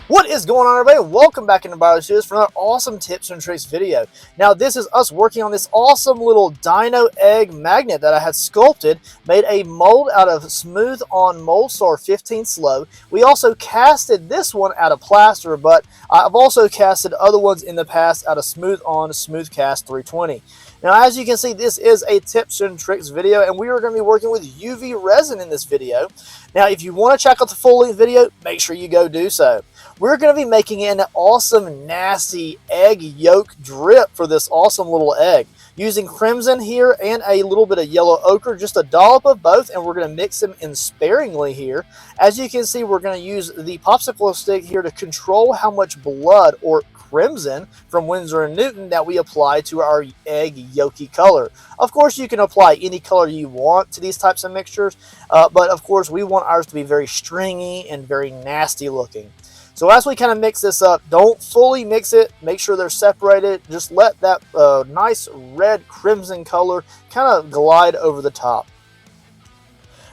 What is going on, everybody? Welcome back into Biostudios for another awesome tips and tricks video. Now, this is us working on this awesome little Dino Egg magnet that I had sculpted, made a mold out of smooth on Moldstar 15 slow. We also casted this one out of plaster, but I've also casted other ones in the past out of smooth on smooth cast 320. Now, as you can see, this is a tips and tricks video, and we are going to be working with UV resin in this video. Now, if you want to check out the full-length video, make sure you go do so. We're going to be making an awesome, nasty egg yolk drip for this awesome little egg. Using crimson here and a little bit of yellow ochre, just a dollop of both, and we're going to mix them in sparingly here. As you can see, we're going to use the popsicle stick here to control how much blood or crimson from Winsor & Newton that we apply to our egg yolky color. Of course, you can apply any color you want to these types of mixtures, but of course, we want ours to be very stringy and very nasty looking. So as we kind of mix this up, don't fully mix it. Make sure they're separated. Just let that nice red crimson color kind of glide over the top.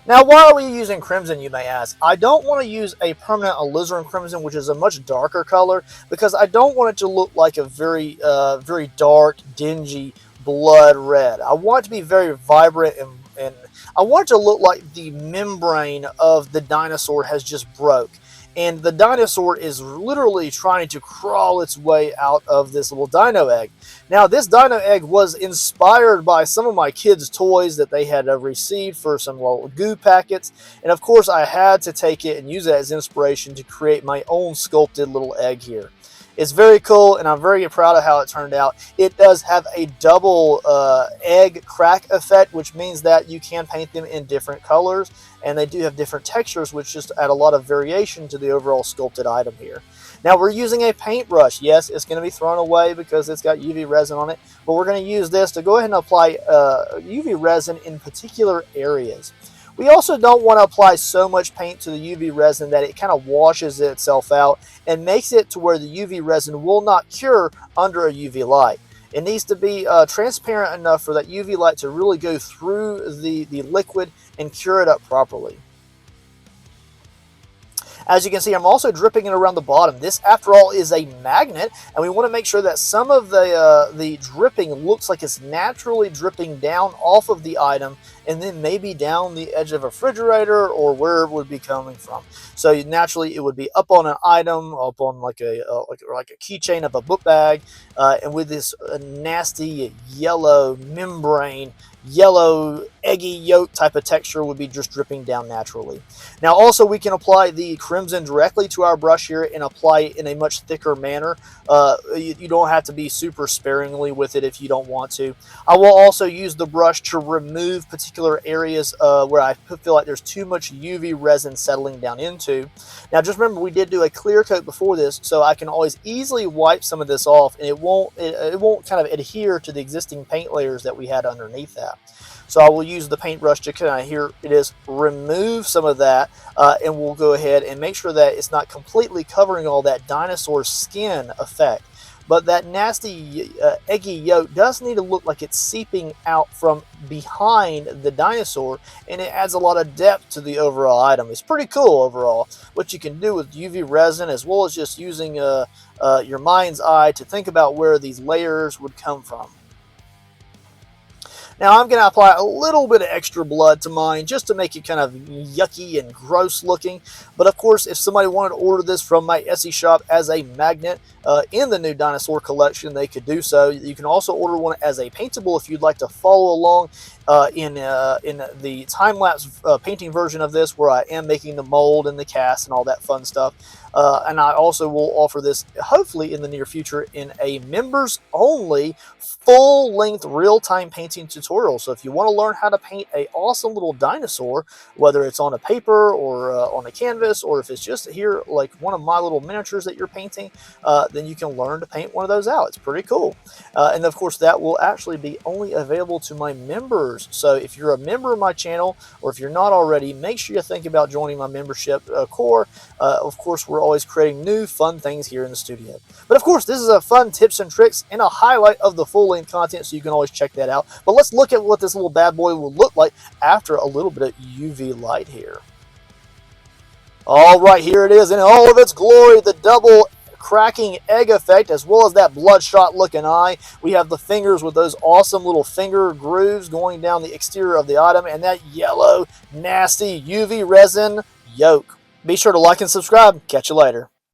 Now, why are we using crimson, you may ask? I don't want to use a permanent alizarin crimson, which is a much darker color, because I don't want it to look like a very dark, dingy blood red. I want it to be very vibrant, and I want it to look like the membrane of the dinosaur has just broke. And the dinosaur is literally trying to crawl its way out of this little dino egg. Now, this dino egg was inspired by some of my kids' toys that they had received for some little goo packets. And of course, I had to take it and use it as inspiration to create my own sculpted little egg here. It's very cool, and I'm very proud of how it turned out. It does have a double egg crack effect, which means that you can paint them in different colors, and they do have different textures, which just add a lot of variation to the overall sculpted item here. Now, we're using a paintbrush. Yes, it's going to be thrown away because it's got UV resin on it, but we're going to use this to go ahead and apply UV resin in particular areas. We also don't want to apply so much paint to the UV resin that it kind of washes itself out and makes it to where the UV resin will not cure under a UV light. It needs to be transparent enough for that UV light to really go through the liquid and cure it up properly. As you can see, I'm also dripping it around the bottom. This, after all, is a magnet, and we want to make sure that some of the dripping looks like it's naturally dripping down off of the item, and then maybe down the edge of a refrigerator or where it would be coming from. So naturally, it would be up on an item, up on like a keychain of a book bag, and with this nasty yellow membrane, yellow eggy yolk type of texture would be just dripping down naturally. Now, also, we can apply the crimson directly to our brush here and apply it in a much thicker manner. You don't have to be super sparingly with it if you don't want to. I will also use the brush to remove particular areas where I feel like there's too much UV resin settling down into. Now, just remember, we did do a clear coat before this, so I can always easily wipe some of this off, and it won't kind of adhere to the existing paint layers that we had underneath that. So I will use the paintbrush to kind of, here it is, remove some of that, and we'll go ahead and make sure that it's not completely covering all that dinosaur skin effect. But that nasty eggy yolk does need to look like it's seeping out from behind the dinosaur, and it adds a lot of depth to the overall item. It's pretty cool overall what you can do with UV resin, as well as just using your mind's eye to think about where these layers would come from. Now, I'm going to apply a little bit of extra blood to mine just to make it kind of yucky and gross looking. But of course, if somebody wanted to order this from my Etsy shop as a magnet in the new dinosaur collection, they could do so. You can also order one as a paintable if you'd like to follow along in the time-lapse painting version of this, where I am making the mold and the cast and all that fun stuff. And I also will offer this, hopefully in the near future, in a members-only, full-length, real-time painting tutorial. So if you want to learn how to paint an awesome little dinosaur, whether it's on a paper or on a canvas, or if it's just here like one of my little miniatures that you're painting, then you can learn to paint one of those out. It's pretty cool. And of course, that will actually be only available to my members. So if you're a member of my channel, or if you're not already, make sure you think about joining my membership core. Of course, we're always creating new fun things here in the studio. But of course, this is a fun tips and tricks and a highlight of the full-length content, so you can always check that out. But let's look at what this little bad boy will look like after a little bit of UV light here. All right, here it is in all of its glory, the double cracking egg effect, as well as that bloodshot looking eye. We have the fingers with those awesome little finger grooves going down the exterior of the item, and that yellow, nasty UV resin yolk. Be sure to like and subscribe. Catch you later.